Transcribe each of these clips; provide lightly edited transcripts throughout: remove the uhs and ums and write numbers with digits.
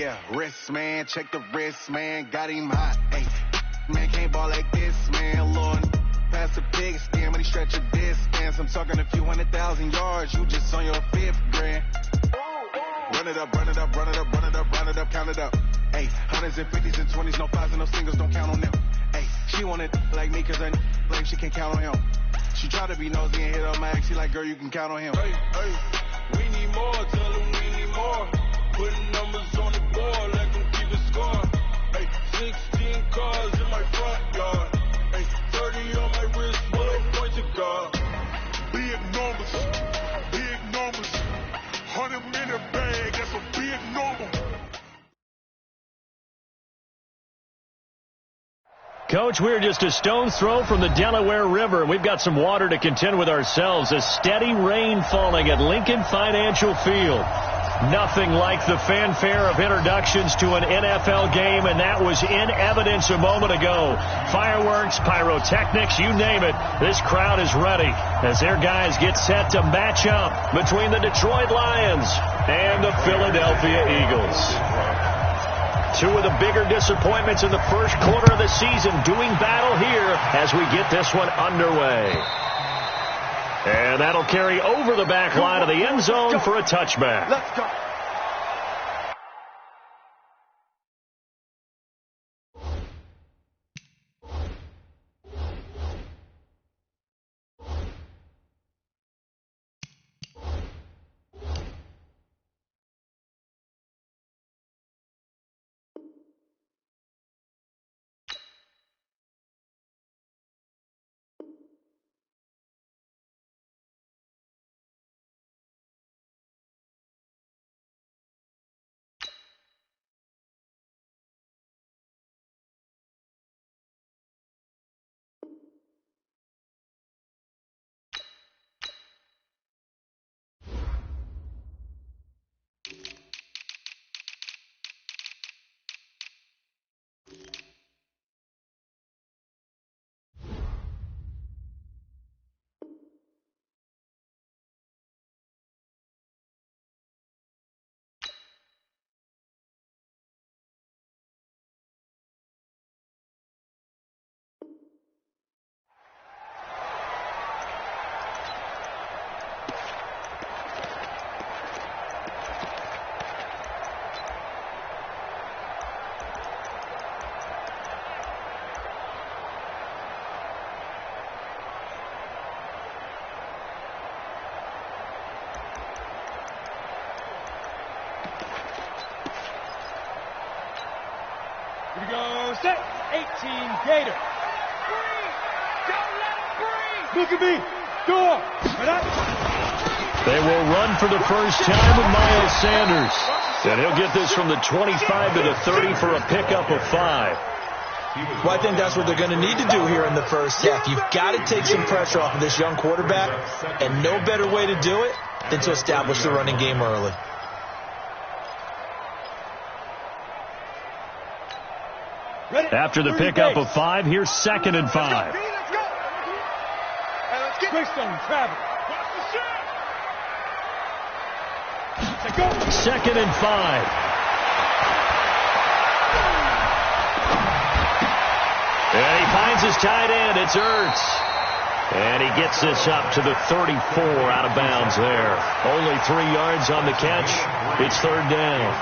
Yeah, wrist, man, check the wrist, man, got him hot. Hey, man, can't ball like this, man, Lord. Pass the pig skin when he stretch a distance. I'm talking a few 100,000 yards, you just on your fifth grand. Run it up, run it up, run it up, run it up, run it up, count it up. Hey, hundreds and fifties and 20s, no fives and no singles, don't count on them. Hey, she want it like me cause I like she can count on him. She try to be nosy and hit up my ex, she like, girl, you can count on him. Hey, hey, we need more, tell them we need more. Putting numbers on the board, let them keep it score. Hey, 16 cars in my front yard. Hey, 30 on my wrist, bullet point to God. Big numbers, 100-minute bag, that's a big number. Coach, we're just a stone's throw from the Delaware River. We've got some water to contend with ourselves. A steady rain falling at Lincoln Financial Field. Nothing like the fanfare of introductions to an NFL game, and that was in evidence a moment ago. Fireworks, pyrotechnics, you name it. This crowd is ready as their guys get set to match up between the Detroit Lions and the Philadelphia Eagles. Two of the bigger disappointments in the first quarter of the season doing battle here as we get this one underway. And that'll carry over the back line of the end zone for a touchback. Let's go. Here we go, set, 18 Gator. Breathe, don't let him breathe. Look at me, go up, right up. They will run for the first time with Miles Sanders. And he'll get this from the 25 to the 30 for a pickup of 5. Well, I think that's what they're going to need to do here in the first half. You've got to take some pressure off of this young quarterback, and no better way to do it than to establish the running game early. After the pickup of 5, here's 2nd and 5. Greystone, travel. 2nd and 5. And he finds his tight end. It's Ertz. And he gets this up to the 34 out of bounds there. Only 3 yards on the catch. It's 3rd down.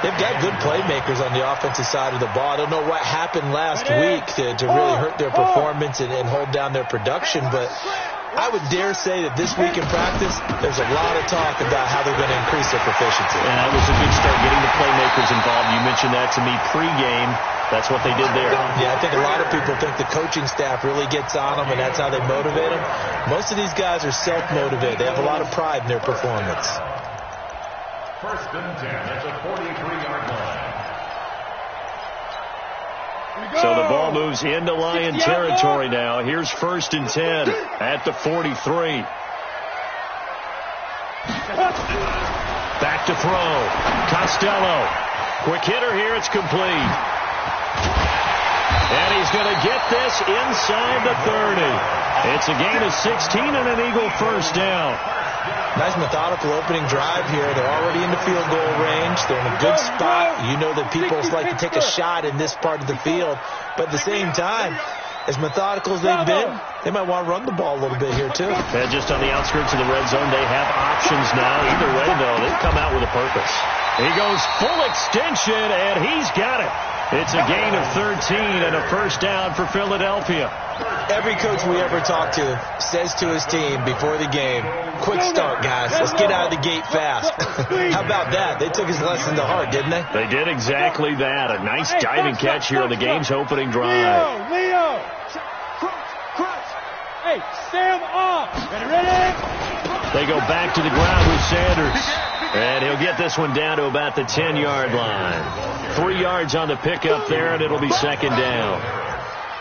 They've got good playmakers on the offensive side of the ball. I don't know what happened last week to really hurt their performance and hold down their production, but I would dare say that this week in practice, there's a lot of talk about how they're going to increase their proficiency. And that was a good start, getting the playmakers involved. You mentioned that to me pregame. That's what they did there. Yeah, I think a lot of people think the coaching staff really gets on them, and that's how they motivate them. Most of these guys are self-motivated. They have a lot of pride in their performance. 1st and 10 at the 43-yard line. So the ball moves into Lion territory now. Here's 1st and 10 at the 43. Back to throw. Costello. Quick hitter here. It's complete. And he's going to get this inside the 30. It's a gain of 16 and an Eagle first down. Nice methodical opening drive here. They're already in the field goal range. They're in a good spot. You know that people like to take a shot in this part of the field. But at the same time, as methodical as they've been, they might want to run the ball a little bit here, too. And just on the outskirts of the red zone, they have options now. Either way, though, they've come out with a purpose. He goes full extension, and he's got it. It's a gain of 13 and a first down for Philadelphia. Every coach we ever talk to says to his team before the game, quick start, guys. Let's get out of the gate fast. How about that? They took his lesson to heart, didn't they? They did exactly that. A nice diving catch here on the game's opening drive. Leo! Crunch! Hey, Sam off! Ready? They go back to the ground with Sanders. And he'll get this one down to about the 10-yard line. 3 yards on the pickup there, and it'll be second down.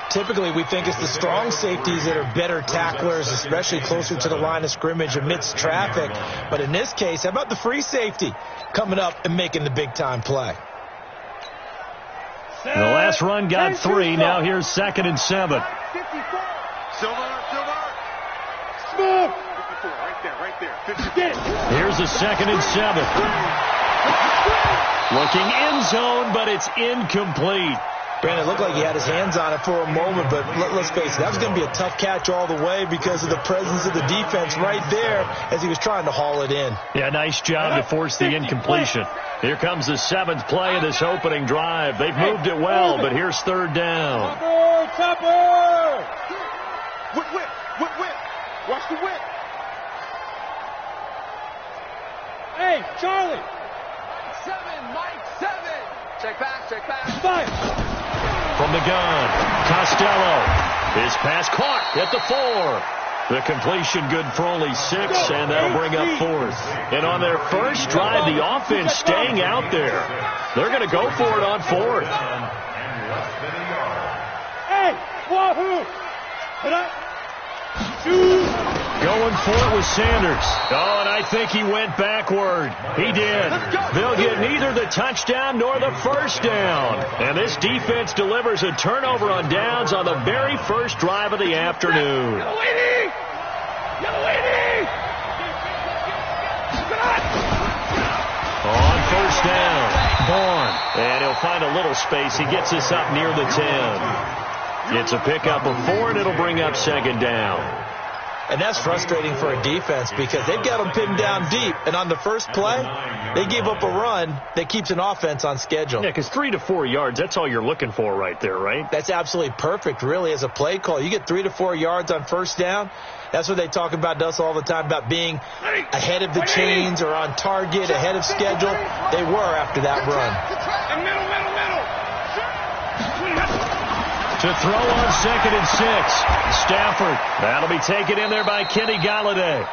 Typically, we think it's the strong safeties that are better tacklers, especially closer to the line of scrimmage amidst traffic. But in this case, how about the free safety coming up and making the big-time play? The last run got 3. Now here's 2nd and 7. Silver. Right there. Here's a 2nd and 7. Looking end zone, but it's incomplete. Brandon, it looked like he had his hands on it for a moment, but let's face it, that was going to be a tough catch all the way because of the presence of the defense right there as he was trying to haul it in. Yeah, nice job to force the incompletion. Here comes the 7th play of this opening drive. They've moved it well, but here's 3rd down. Topper! Whip! Watch the whip! Hey, Charlie! 7, Mike 7! Check back. 5! From the gun, Costello. His pass caught at the 4. The completion good for only 6, and that'll bring up 4th. And on their first drive, the offense staying out there. They're going to go for it on 4th. Hey, wahoo! Hit up! Shoot! Going for it with Sanders. Oh, and I think he went backward. He did. They'll get neither the touchdown nor the first down. And this defense delivers a turnover on downs on the very first drive of the afternoon. On first down, Bourne. And he'll find a little space. He gets us up near the 10. It's a pickup of 4, and it'll bring up 2nd down. And that's frustrating for a defense because they've got them pinned down deep. And on the first play, they gave up a run that keeps an offense on schedule. Yeah, because 3 to 4 yards, that's all you're looking for right there, right? That's absolutely perfect, really, as a play call. You get 3 to 4 yards on first down. That's what they talk about us all the time, about being ahead of the chains or on target, ahead of schedule. They were after that run. Middle. To throw on 2nd and 6. Stafford. That'll be taken in there by Kenny Golladay.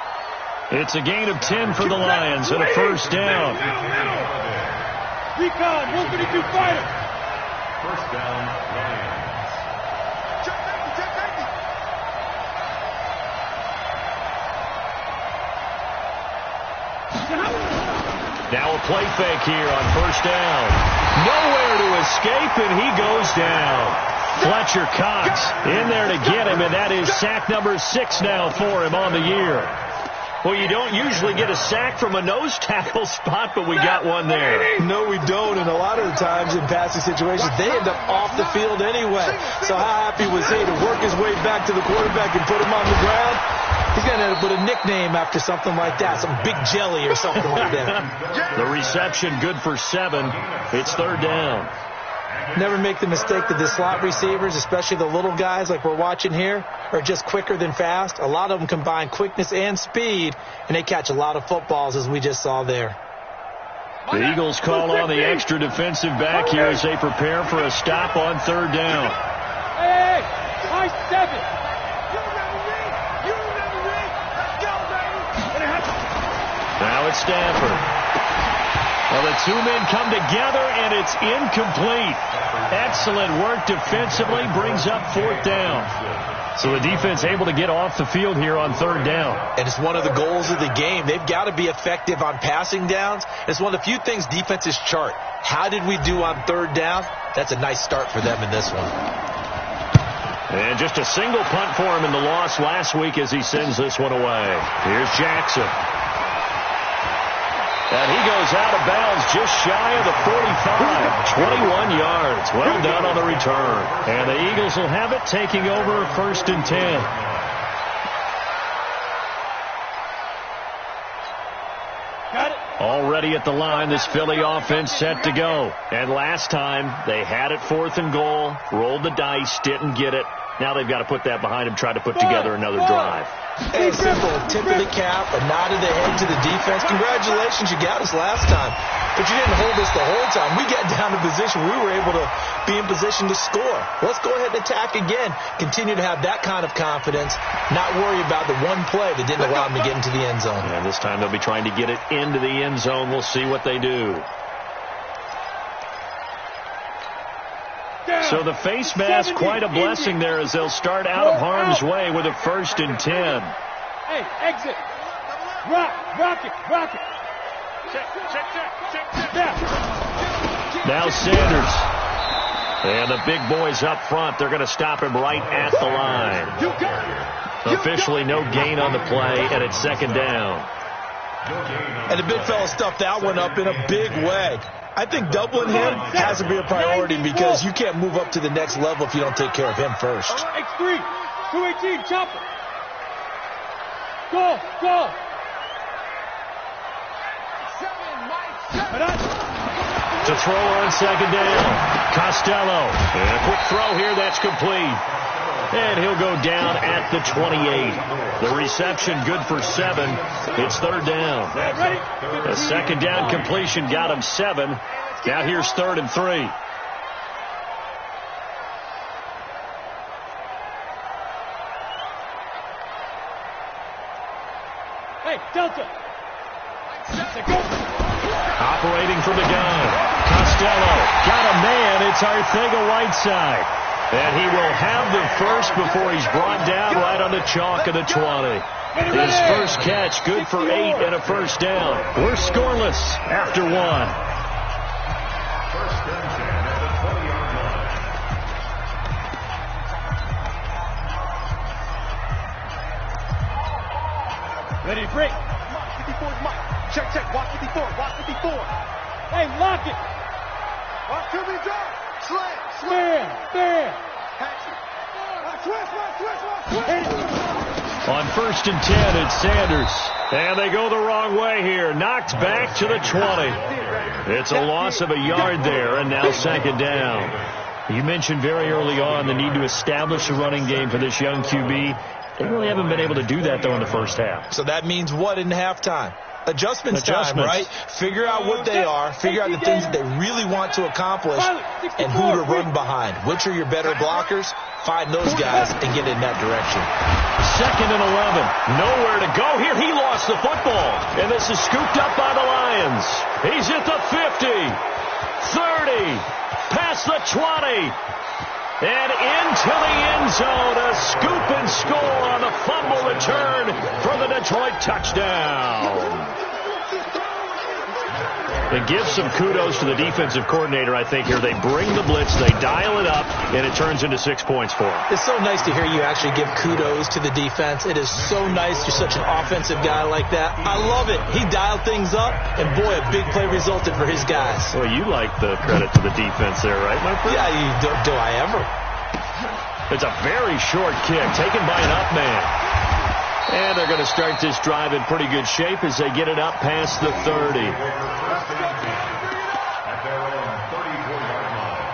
It's a gain of 10 for the Lions and a first down. Recon, 132 fighter. First down, Lions. Now a play fake here on first down. Nowhere to escape, and he goes down. Fletcher Cox in there to get him, and that is sack number 6 now for him on the year. Well, you don't usually get a sack from a nose tackle spot, but we got one there. No, we don't, and a lot of the times in passing situations, they end up off the field anyway. So how happy was he to work his way back to the quarterback and put him on the ground? He's going to end up with a nickname after something like that, some Big Jelly or something like that. The reception good for 7. It's 3rd down. Never make the mistake that the slot receivers, especially the little guys like we're watching here, are just quicker than fast. A lot of them combine quickness and speed, and they catch a lot of footballs, as we just saw there. The Eagles call on the extra defensive back here as they prepare for a stop on 3rd down. Hey, high 7. Now it's Stafford. Well, the 2 men come together, and it's incomplete. Excellent work defensively, brings up 4th down. So the defense able to get off the field here on 3rd down. And it's one of the goals of the game. They've got to be effective on passing downs. It's one of the few things defenses chart. How did we do on 3rd down? That's a nice start for them in this one. And just a single punt for him in the loss last week as he sends this one away. Here's Jackson. And he goes out of bounds just shy of the 45. 21 yards. Well done on the return. And the Eagles will have it, taking over 1st and 10. Already at the line, this Philly offense set to go. And last time, they had it 4th and goal, rolled the dice, didn't get it. Now they've got to put that behind them, try to put together another drive. Hey, simple. Tip of the cap, a nod of the head to the defense. Congratulations, you got us last time. But you didn't hold us the whole time. We got down to position. We were able to be in position to score. Let's go ahead and attack again. Continue to have that kind of confidence. Not worry about the one play that didn't allow them to get into the end zone. And this time they'll be trying to get it into the end zone. We'll see what they do. So the face mask, quite a blessing there as they'll start out of harm's way with a 1st and 10. Hey, exit. Rock it. Check. Now Sanders. And the big boys up front, they're going to stop him right at the line. Officially no gain on the play, and it's 2nd down. And the big fella stuffed that one up in a big way. I think doubling him has to be a priority because you can't move up to the next level if you don't take care of him first. X3, 218, chopper. Go. 7, Mike 7. To throw on 2nd down. Costello. And a quick throw here, that's complete. And he'll go down at the 28. The reception good for 7. It's 3rd down. A 2nd down completion got him 7. Now here's 3rd and 3. Hey, Delta. Operating from the gun. Costello got a man. It's Arcega-Whiteside. And he will have the first before he's brought down right on the chalk of the 20. His first catch, good for 8 and a 1st down. We're scoreless after 1. 1st and 10 at the 20-yard line. Ready to break. 54 is Mike. Check. Watch 54. Hey, lock it. Watch to the door. Slam. Spam. On 1st and 10, it's Sanders. And they go the wrong way here. Knocked back to the 20. It's a loss of a yard there, and now 2nd down. You mentioned very early on the need to establish a running game for this young QB. They really haven't been able to do that, though, in the first half. So that means what in halftime? Adjustments time, right? Figure out what they are, figure out the things that they really want to accomplish, and who to run behind. Which are your better blockers? Find those guys and get in that direction. 2nd and 11. Nowhere to go here. He lost the football. And this is scooped up by the Lions. He's at the 50, 30, past the 20. And into the end zone, a scoop and score on the fumble return for the Detroit touchdown. And give some kudos to the defensive coordinator, I think, here. They bring the blitz, they dial it up, and it turns into 6 points for them. It's so nice to hear you actually give kudos to the defense. It is so nice you're such an offensive guy like that. I love it. He dialed things up, and boy, a big play resulted for his guys. Well, you like the credit to the defense there, right, my friend? Yeah, do I ever? It's a very short kick taken by an up man. And they're going to start this drive in pretty good shape as they get it up past the 30. At their own 34-yard line.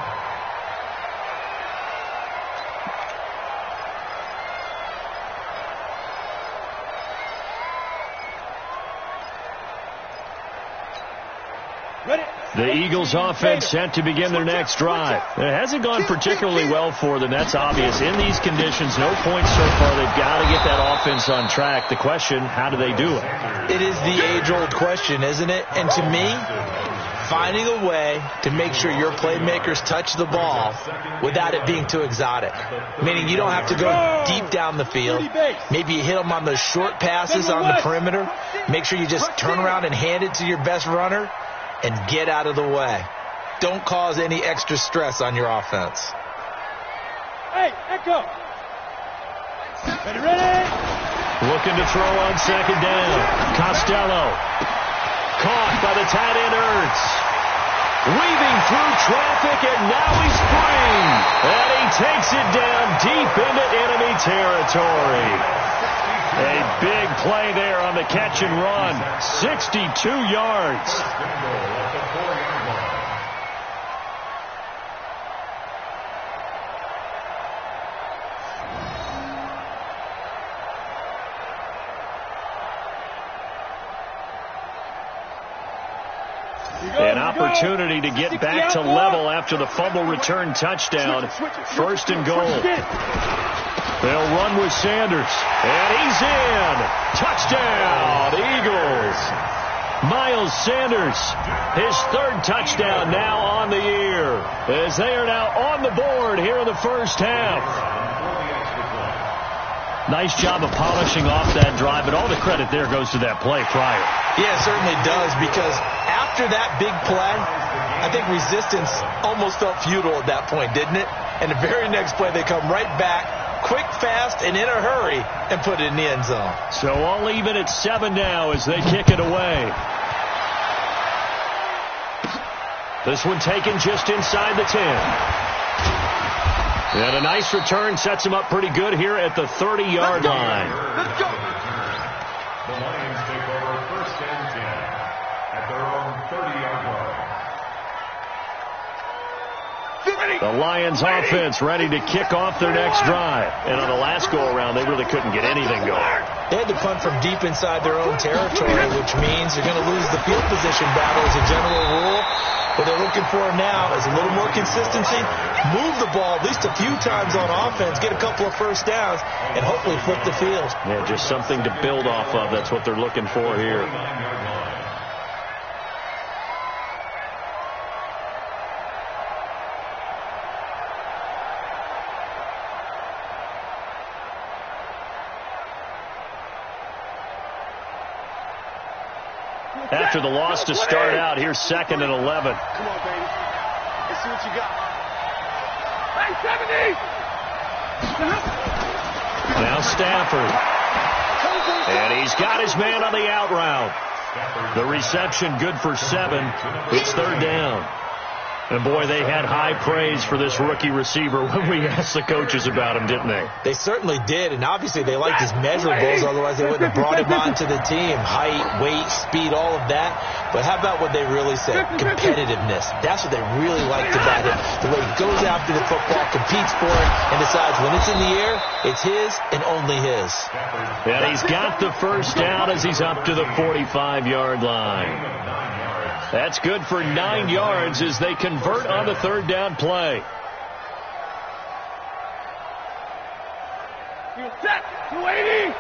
Ready. The Eagles offense set to begin their next drive. It hasn't gone particularly well for them. That's obvious. In these conditions, no points so far. They've got to get that offense on track. The question, how do they do it? It is the age-old question, isn't it? And to me, finding a way to make sure your playmakers touch the ball without it being too exotic. Meaning you don't have to go deep down the field. Maybe you hit them on those short passes on the perimeter. Make sure you just turn around and hand it to your best runner and get out of the way. Don't cause any extra stress on your offense. Hey, Echo. Ready? Looking to throw on second down. Costello. Caught by the tight end Ertz. Weaving through traffic, and now he's free. And he takes it down deep into enemy territory. A big play there on the catch and run. 62 yards. An opportunity to get back to level after the fumble return touchdown. First and goal. They'll run with Sanders. And he's in. Touchdown, Eagles. Miles Sanders, his third touchdown now on the year, as they are now on the board here in the first half. Nice job of polishing off that drive, but all the credit there goes to that play prior. Yeah, it certainly does, because after that big play, I think resistance almost felt futile at that point, didn't it? And the very next play, they come right back, quick, fast, and in a hurry, and put it in the end zone. So all even at 7 now as they kick it away. This one taken just inside the 10. And a nice return sets him up pretty good here at the 30-yard line. Let's go. The Lions take over first and 10 at their own 30-yard line. The Lions offense ready to kick off their next drive. And on the last go-around, they really couldn't get anything going. They had to punt from deep inside their own territory, which means they're going to lose the field position battle as a general rule. What they're looking for now is a little more consistency, move the ball at least a few times on offense, get a couple of first downs, and hopefully flip the field. Yeah, just something to build off of. That's what they're looking for here. After the loss to start out, here's 2nd and 11. Come on, baby. Let's see what you got. Hey, 70! Now Stafford. And he's got his man on the out route. The reception good for 7. It's 3rd down. And, boy, they had high praise for this rookie receiver when we asked the coaches about him, didn't they? They certainly did, and obviously they liked his measurables, otherwise they wouldn't have brought him onto the team. Height, weight, speed, all of that. But how about what they really said? Competitiveness. That's what they really liked about him. The way he goes after the football, competes for it, and decides when it's in the air, it's his and only his. And he's got the first down as he's up to the 45-yard line. That's good for 9 yards as they convert on the 3rd down play. You set. 280.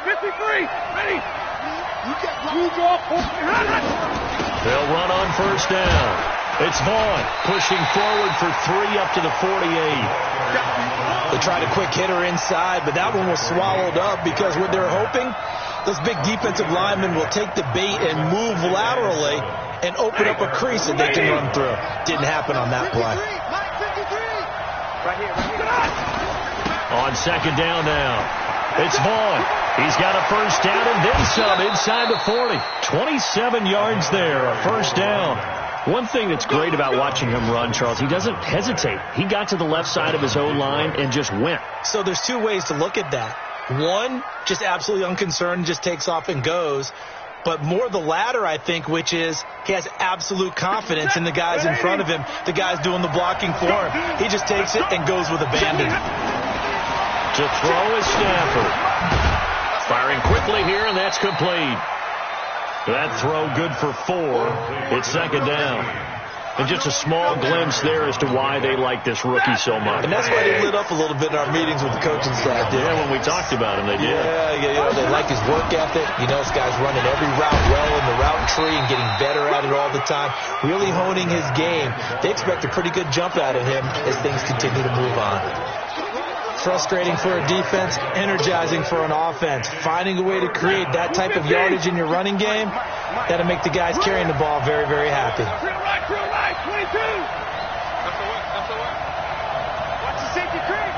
53. Ready. They'll run on first down. It's Vaughn pushing forward for 3 up to the 48. They tried a quick hitter inside, but that one was swallowed up because what they're hoping, those big defensive linemen will take the bait and move laterally and open up a crease that they can run through. Didn't happen on that play. On 2nd down now, it's Vaughn. He's got a first down and then some inside the 40. 27 yards there, a first down. One thing that's great about watching him run, Charles, he doesn't hesitate. He got to the left side of his own line and just went. So there's 2 ways to look at that. One, just absolutely unconcerned, just takes off and goes. But more the latter, I think, which is he has absolute confidence in the guys in front of him, the guys doing the blocking for him. He just takes it and goes with abandon. To throw is Stafford. Firing quickly here, and that's complete. That throw good for 4. It's 2nd down. And just a small glimpse there as to why they like this rookie so much. And that's why they lit up a little bit in our meetings with the coaching staff. Yeah, when we talked about him, they did. Yeah, they like his work ethic. You know, this guy's running every route well in the route tree and getting better at it all the time. Really honing his game. They expect a pretty good jump out of him as things continue to move on. Frustrating for a defense, energizing for an offense. Finding a way to create that type of yardage in your running game, that'll make the guys carrying the ball very, very happy. Drill right, 22. That's the one. Watch the safety creep.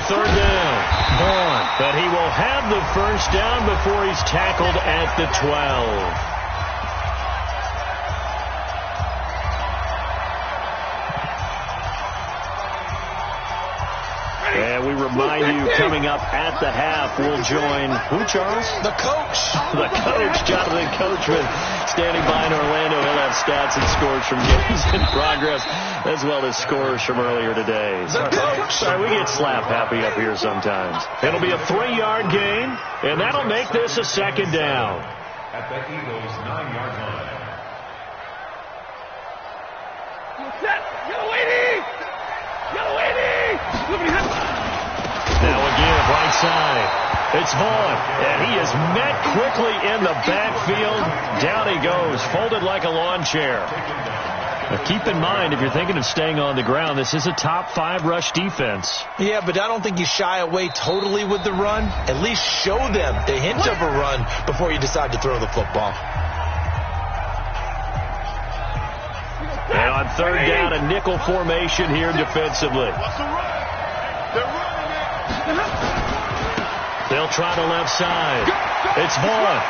third down. Vaughn. But he will have the first down before he's tackled at the 12. And we remind you, coming up at the half, we'll join, who, Charles? The coach. The coach, Jonathan Coachman, standing by in Orlando. He'll have stats and scores from games in progress, as well as scores from earlier today. The coach. Sorry, we get slap happy up here sometimes. It'll be a 3-yard gain, and that'll make this a second down. At the Eagles' 9-yard line. Now again, right side. It's Vaughn, and he is met quickly in the backfield. Down he goes, folded like a lawn chair. Now keep in mind, if you're thinking of staying on the ground, this is a top 5 rush defense. Yeah, but I don't think you shy away totally with the run. At least show them the hint of a run before you decide to throw the football. And on third down, a nickel formation here defensively. They'll try the left side. It's Vaughn.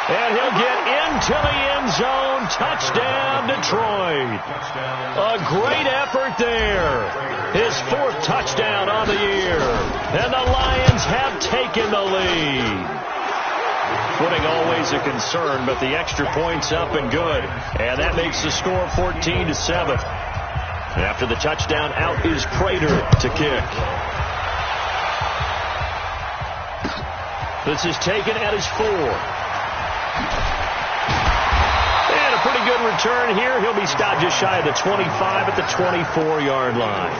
And he'll get into the end zone. Touchdown, Detroit. A great effort there. His 4th touchdown on the year. And the Lions have taken the lead. Footing always a concern, but the extra point's up and good. And that makes the score 14-7. After the touchdown, out is Prater to kick. This is taken at his 4. And a pretty good return here. He'll be stopped just shy of the 25 at the 24-yard line.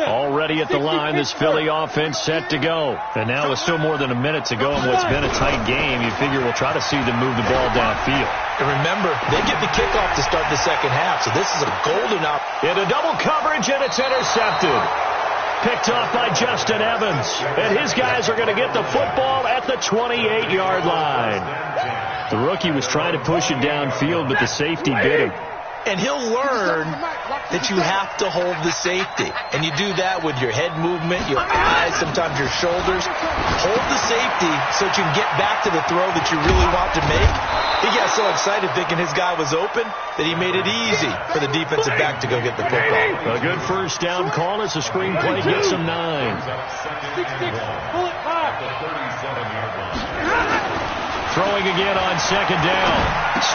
Already at the line, this Philly offense set to go. And now with still more than a minute to go in what's been a tight game, you figure we'll try to see them move the ball downfield. And remember, they get the kickoff to start the second half, so this is a golden opportunity. Into double coverage, and it's intercepted. Picked off by Justin Evans. And his guys are going to get the football at the 28-yard line. The rookie was trying to push it downfield, but the safety bit him. And he'll learn that you have to hold the safety. And you do that with your head movement, your eyes, sometimes your shoulders. Hold the safety so that you can get back to the throw that you really want to make. He got so excited thinking his guy was open that he made it easy for the defensive back to go get the football. A good first down call as the screenplay gets him 9. Throwing again on second down.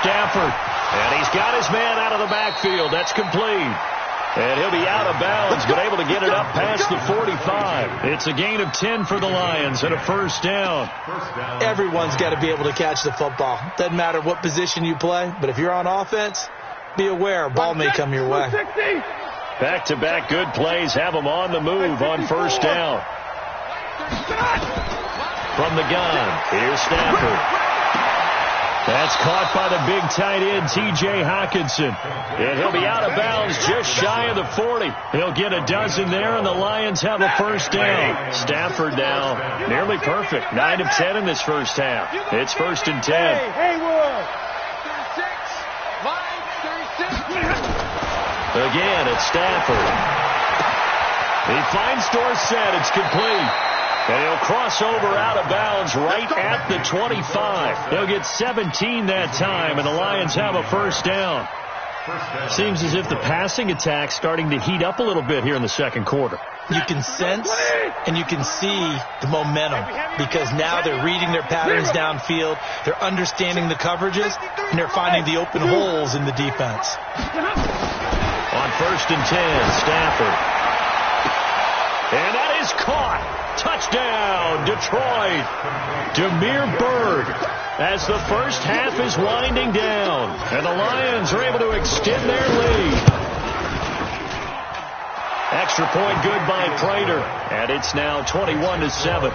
Stafford. And he's got his man out of the backfield. That's complete. And he'll be out of bounds, but able to get it up past the 45. It's a gain of 10 for the Lions and a first down. Everyone's got to be able to catch the football. Doesn't matter what position you play, but if you're on offense, be aware a ball may come your way. Back-to-back good plays have them on the move on first down. From the gun, here's Stafford. That's caught by the big tight end, T.J. Hockenson. And he'll be out of bounds just shy of the 40. He'll get a dozen there, and the Lions have a first down. Stafford now nearly perfect. 9 of 10 in this first half. It's 1st and 10. Haywood. Again, it's Stafford. He finds Dorsett. It's complete. And he'll cross over out of bounds right at the 25. He'll get 17 that time, and the Lions have a first down. Seems as if the passing attack's starting to heat up a little bit here in the second quarter. You can sense and you can see the momentum because now they're reading their patterns downfield, they're understanding the coverages, and they're finding the open holes in the defense. On 1st and 10, Stafford. And that is caught. Touchdown, Detroit. Damiere Byrd as the first half is winding down. And the Lions are able to extend their lead. Extra point good by Prater. And it's now 21-7.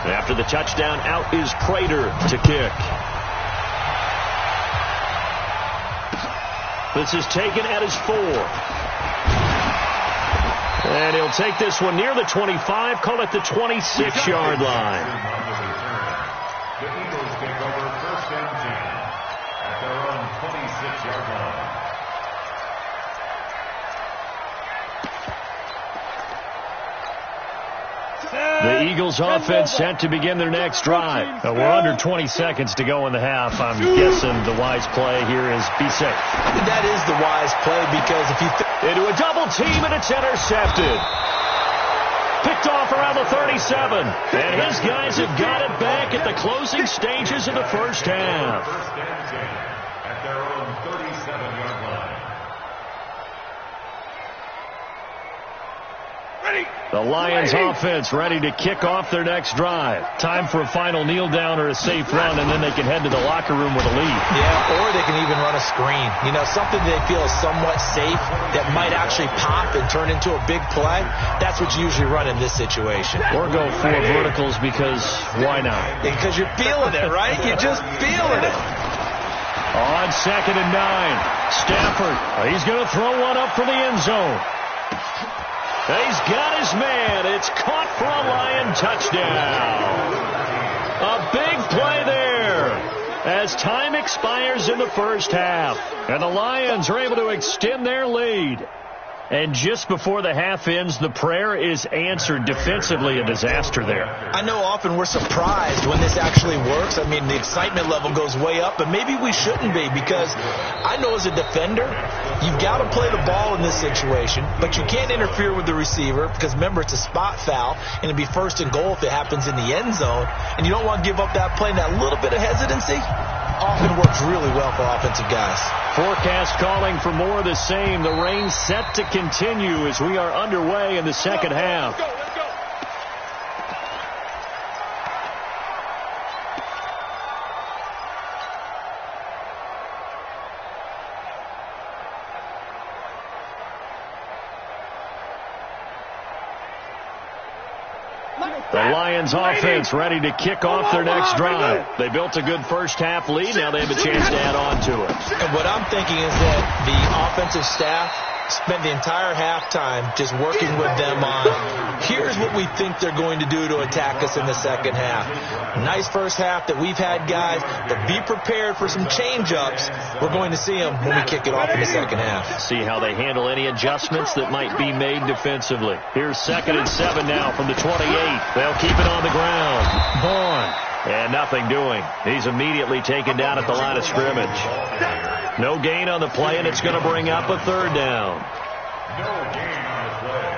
After the touchdown, out is Prater to kick. This is taken at his 4. And he'll take this one near the 25, call it the 26-yard line. The Eagles take over first and 10 at their own 26-yard line. The Eagles offense set to begin their next drive. We're under 20 seconds to go in the half. I'm guessing the wise play here is be safe. That is the wise play because if you... Into a double team and it's intercepted. Picked off around the 37. And his guys have got it back at the closing stages of the first half. First and 10 at their own 37-yard line. The Lions offense ready to kick off their next drive. Time for a final kneel down or a safe run, and then they can head to the locker room with a lead. Yeah, or they can even run a screen. You know, something they feel is somewhat safe that might actually pop and turn into a big play. That's what you usually run in this situation. Or go for verticals because why not? Because you're feeling it, right? You're just feeling it. On 2nd and 9, Stafford. He's going to throw one up for the end zone. He's got his man. It's caught for a Lion touchdown. A big play there as time expires in the first half. And the Lions are able to extend their lead. And just before the half ends, the prayer is answered. Defensively, a disaster there. I know often we're surprised when this actually works. I mean, the excitement level goes way up, but maybe we shouldn't be because I know as a defender, you've got to play the ball in this situation, but you can't interfere with the receiver because, remember, it's a spot foul, and it'd be first and goal if it happens in the end zone, and you don't want to give up that play and that little bit of hesitancy. Often works really well for offensive guys. Forecast calling for more of the same. The rain set to continue as we are underway in the second half. Let's go. The Lions offense ready to kick off their next drive. They built a good first half lead. Now they have a chance to add on to it. And what I'm thinking is that the offensive staff spent the entire halftime just working with them on here's what we think they're going to do to attack us in the second half. Nice first half that we've had, guys, but be prepared for some change-ups. We're going to see them when we kick it off in the second half. See how they handle any adjustments that might be made defensively. Here's 2nd and 7 now from the 28. They'll keep it on the ground. Vaughn. And nothing doing. He's immediately taken down at the line of scrimmage. No gain on the play, and it's going to bring up a third down. No gain on the play.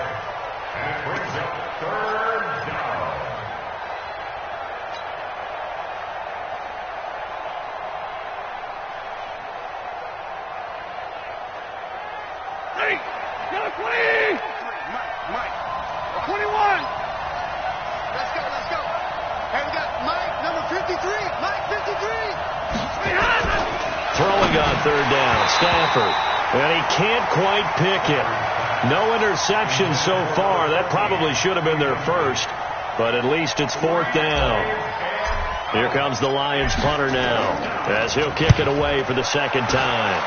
And it brings up third down. Hey, got a 20! Mike. 21! Let's go. Hey, we got Mike, number 53. Mike, 53. Throwing on third down, Stafford. And he can't quite pick it. No interception so far. That probably should have been their first, but at least it's 4th down. Here comes the Lions punter now as he'll kick it away for the second time.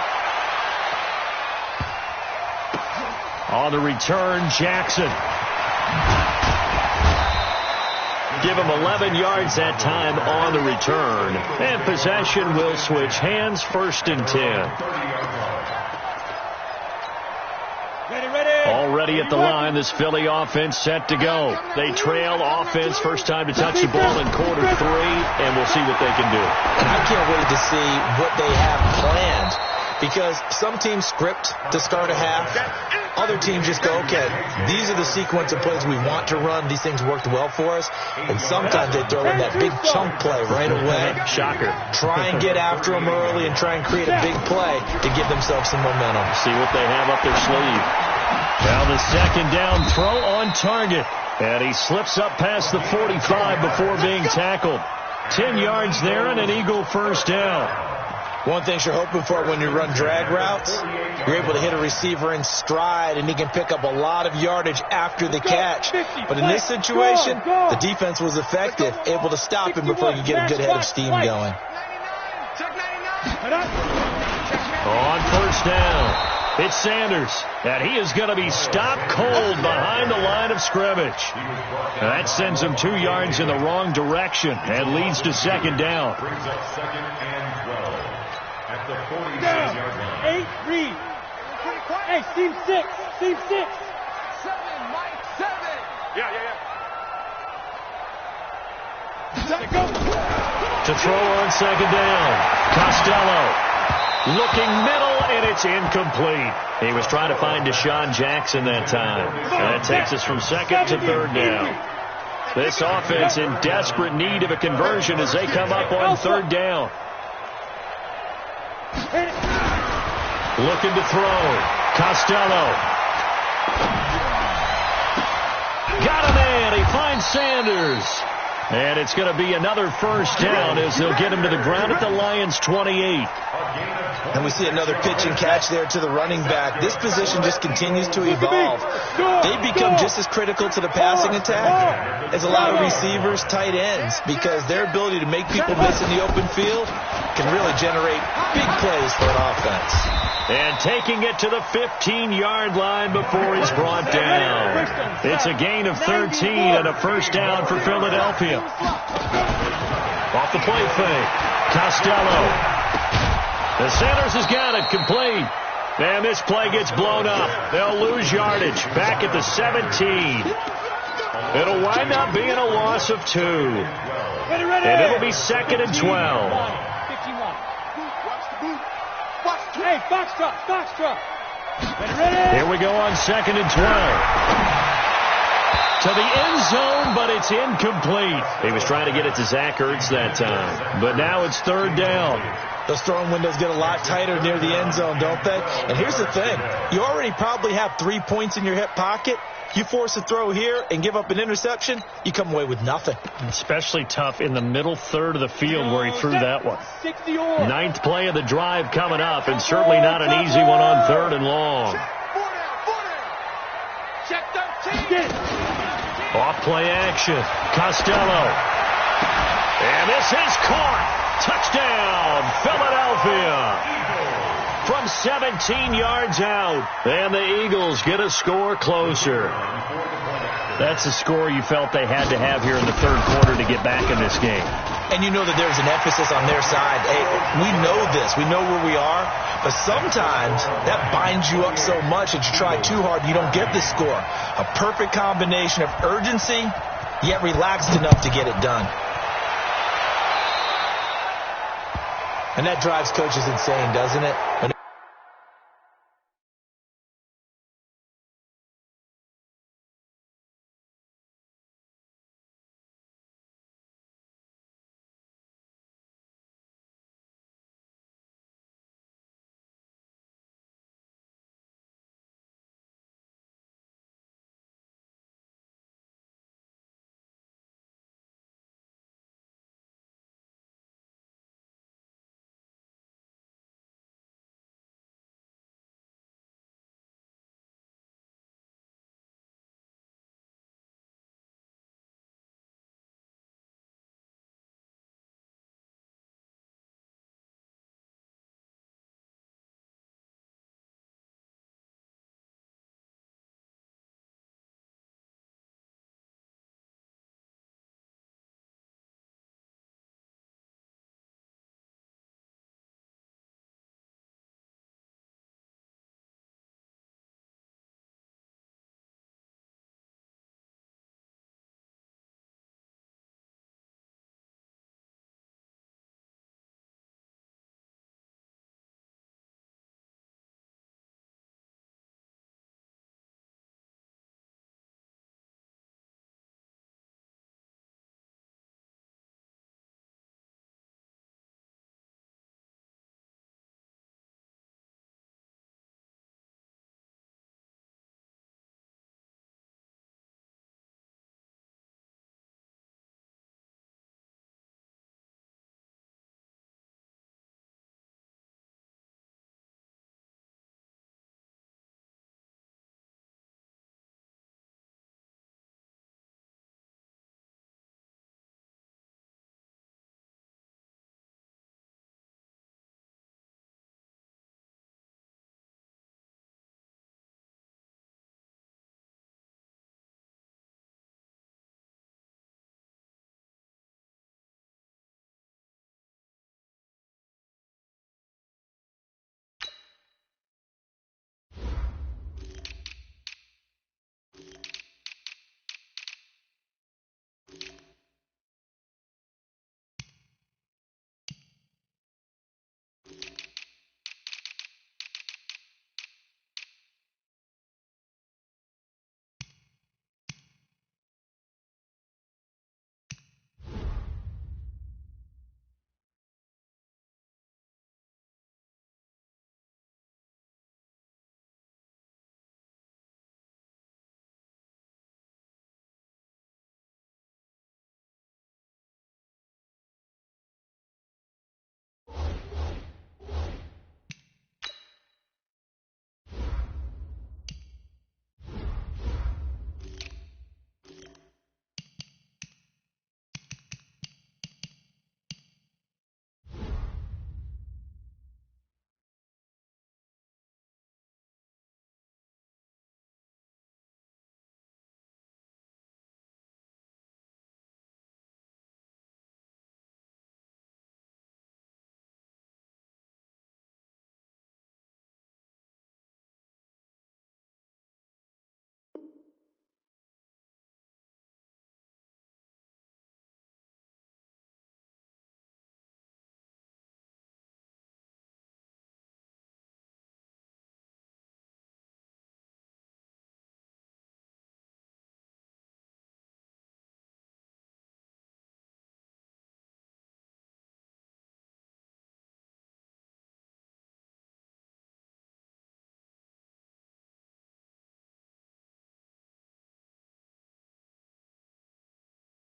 On the return, Jackson. Give him 11 yards that time on the return. And possession will switch hands, 1st and 10. Already at the line, this Philly offense set to go. They trail offense, first time to touch the ball in quarter 3, and we'll see what they can do. I can't wait to see what they have planned because some teams script to start a half. Other teams just go, okay, these are the sequence of plays we want to run. These things worked well for us. And sometimes they throw in that big chunk play right away. Shocker. Try and get after them early and try and create a big play to give themselves some momentum. See what they have up their sleeve. Now the second down throw on target. And he slips up past the 45 before being tackled. 10 yards there and an Eagle first down. One thing you're hoping for when you run drag routes, you're able to hit a receiver in stride, and he can pick up a lot of yardage after the catch. But in this situation, the defense was effective, able to stop him before you get a good head of steam going. On first down, It's Sanders, and he is going to be stopped cold behind the line of scrimmage. That sends him 2 yards in the wrong direction and leads to second down. Brings up second and 12 at the 46-yard line. 8, read. Hey, team 6. Team 6. 7, Mike 7. To throw on second down. Costello looking middle, and it's incomplete. He was trying to find Deshaun Jackson that time. That takes us from second to third down. This offense in desperate need of a conversion as they come up on third down. Looking to throw. Costello. Got a man. He finds Sanders. And it's going to be another first down as they'll get him to the ground at the Lions' 28. And we see another pitch and catch there to the running back. This position just continues to evolve. They become just as critical to the passing attack as a lot of receivers, tight ends, because their ability to make people miss in the open field can really generate big plays for an offense. And taking it to the 15-yard line before he's brought down. It's a gain of 13 and a first down for Philadelphia. Off the play fake. Costello. The Sanders has got it complete. And this play gets blown up. They'll lose yardage back at the 17. It'll wind up being a loss of 2. And it'll be second and 12. Hey, Foxtrot. Ready. Here we go on second and 12. To the end zone, but it's incomplete. He was trying to get it to Zach Ertz that time. But now it's third down. Those throwing windows get a lot tighter near the end zone, don't they? And here's the thing. You already probably have 3 points in your hip pocket. You force a throw here and give up an interception, you come away with nothing. Especially tough in the middle third of the field where he threw that one. 9th play of the drive coming up, and certainly not an easy one on third and long. Check 13. Off play action. Costello. And this is caught. Touchdown, Philadelphia. From 17 yards out. And the Eagles get a score closer. That's the score you felt they had to have here in the third quarter to get back in this game. And you know that there's an emphasis on their side. Hey, we know this. We know where we are. But sometimes that binds you up so much that you try too hard, you don't get the score. A perfect combination of urgency, yet relaxed enough to get it done. And that drives coaches insane, doesn't it?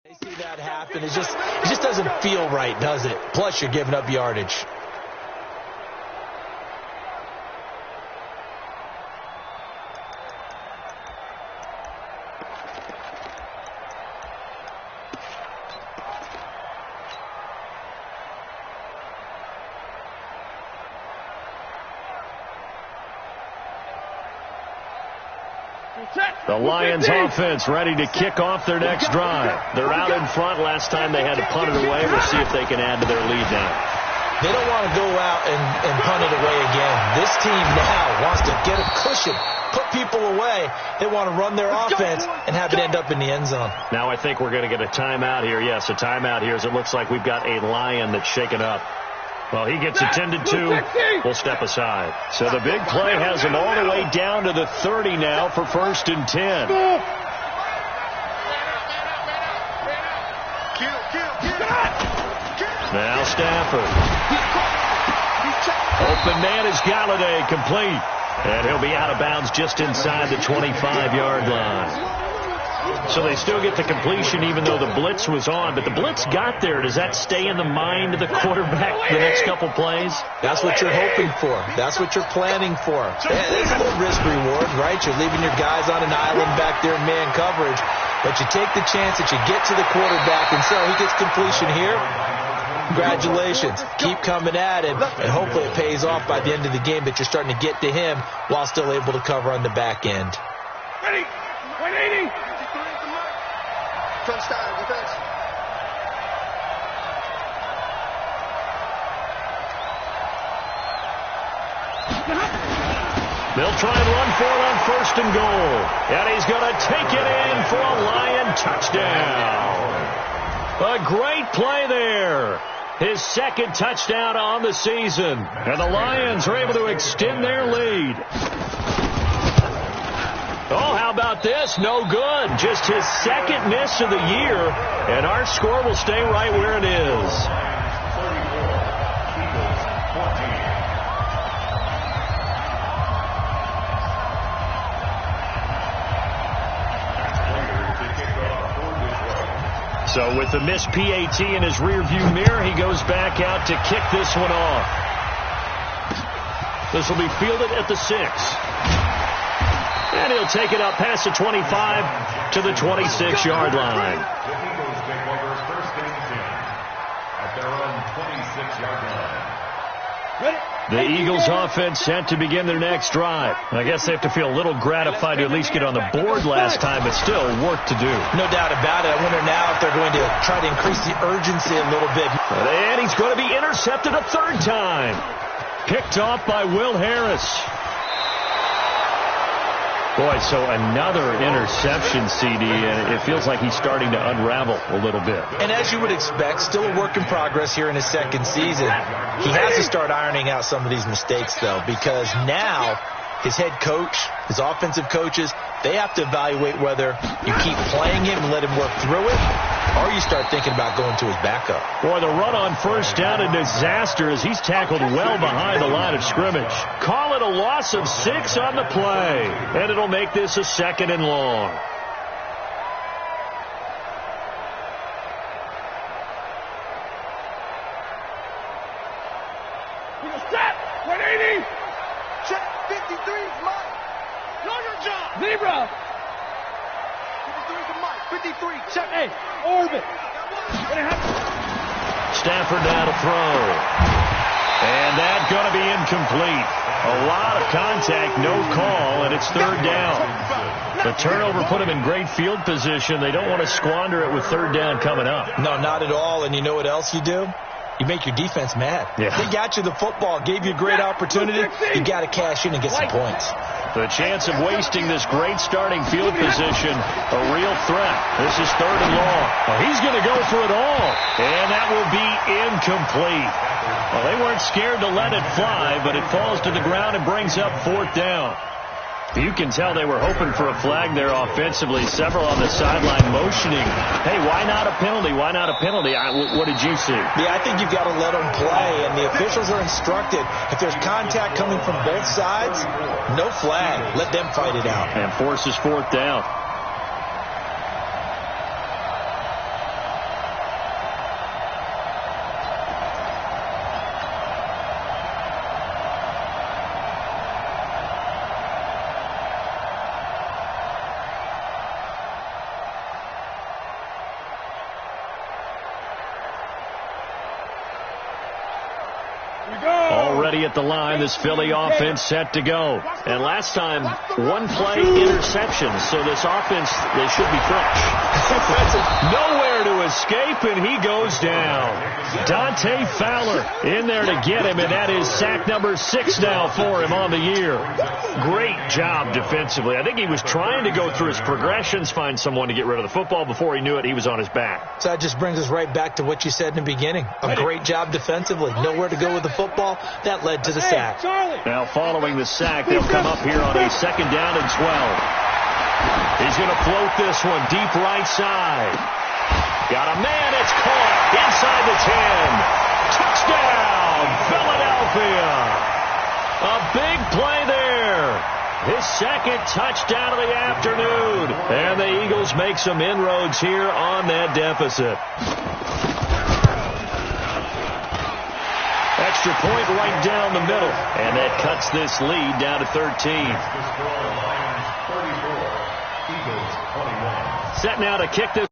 They see that happen. It just doesn't feel right, does it? Plus, you're giving up yardage. The Lions offense ready to kick off their next drive. They're out in front. Last time they had to punt it away. We'll see if they can add to their lead now. They don't want to go out and punt it away again. This team now wants to get a cushion, put people away. They want to run their offense and have it end up in the end zone. Now I think we're going to get a timeout here. Yes, a timeout here as it looks like we've got a Lion that's shaken up. Well, he gets attended to. We'll step aside. So the big play has him all the way down to the 30 now for 1st and 10. Now Stafford. Open man is Galladay, complete. And he'll be out of bounds just inside the 25-yard line. So they still get the completion even though the blitz was on. But the blitz got there. Does that stay in the mind of the quarterback the next couple plays? That's what you're hoping for. That's what you're planning for. There's a little risk-reward, right? You're leaving your guys on an island back there in man coverage. But you take the chance that you get to the quarterback, and so he gets completion here. Congratulations. Keep coming at him, and hopefully it pays off by the end of the game that you're starting to get to him while still able to cover on the back end. Ready? 180. Touchdown, defense. They'll try and run for it on 1st and goal. And he's going to take it in for a Lion touchdown. A great play there. His 2nd touchdown on the season. And the Lions are able to extend their lead. Oh, how about this? No good. Just his 2nd miss of the year. And our score will stay right where it is. 34, Eagles 14. So with the missed PAT in his rearview mirror, he goes back out to kick this one off. This will be fielded at the 6. And he'll take it up past the 25 to the 26-yard line. The Eagles take over 1st and 10 at their own 26-yard line. The Eagles offense set to begin their next drive. I guess they have to feel a little gratified to at least get on the board last time, but still work to do. No doubt about it. I wonder now if they're going to try to increase the urgency a little bit. And he's going to be intercepted a 3rd time. Picked off by Will Harris. Boy, so another interception, CD, and it feels like he's starting to unravel a little bit. And as you would expect, still a work in progress here in his 2nd season. He has to start ironing out some of these mistakes, though, because now his head coach, his offensive coaches, they have to evaluate whether you keep playing him and let him work through it, or you start thinking about going to his backup. Boy, the run on 1st down, a disaster as he's tackled well behind the line of scrimmage. Call it a loss of 6 on the play, and it'll make this a 2nd and long. Step! 180! Check 53 is Mike. Zebra! 53 is Mike. 53, check. Hey, orbit! Stafford now to throw. And that's going to be incomplete. A lot of contact, no call, and it's 3rd down. The turnover put him in great field position. They don't want to squander it with 3rd down coming up. No, not at all. And you know what else you do? You make your defense mad. Yeah. They got you the football, gave you a great opportunity. You got to cash in and get some points. The chance of wasting this great starting field position, a real threat. This is 3rd and long. Well, he's going to go for it all, and that will be incomplete. Well, they weren't scared to let it fly, but it falls to the ground and brings up 4th down. You can tell they were hoping for a flag there offensively. Several on the sideline motioning. Hey, why not a penalty? Why not a penalty? What did you see? Yeah, I think you've got to let them play, and the officials are instructed if there's contact coming from both sides, no flag. Let them fight it out. And forces 4th down. ready at the line. This Philly offense set to go. And last time, one play interception. So this offense, they should be fresh. Nowhere to escape, and he goes down. Dante Fowler in there to get him, and that is sack number 6 now for him on the year. Great job defensively. I think he was trying to go through his progressions, find someone to get rid of the football. Before he knew it, he was on his back. So that just brings us right back to what you said in the beginning. A great job defensively. Nowhere to go with the football. That led to the sack. Now following the sack, they'll come up here on a 2nd down and 12. He's going to float this one deep right side. Got a man. It's caught inside the 10. Touchdown, Philadelphia. A big play there. His 2nd touchdown of the afternoon. And the Eagles make some inroads here on that deficit. Extra point right down the middle. And that cuts this lead down to 13. Set now to kick this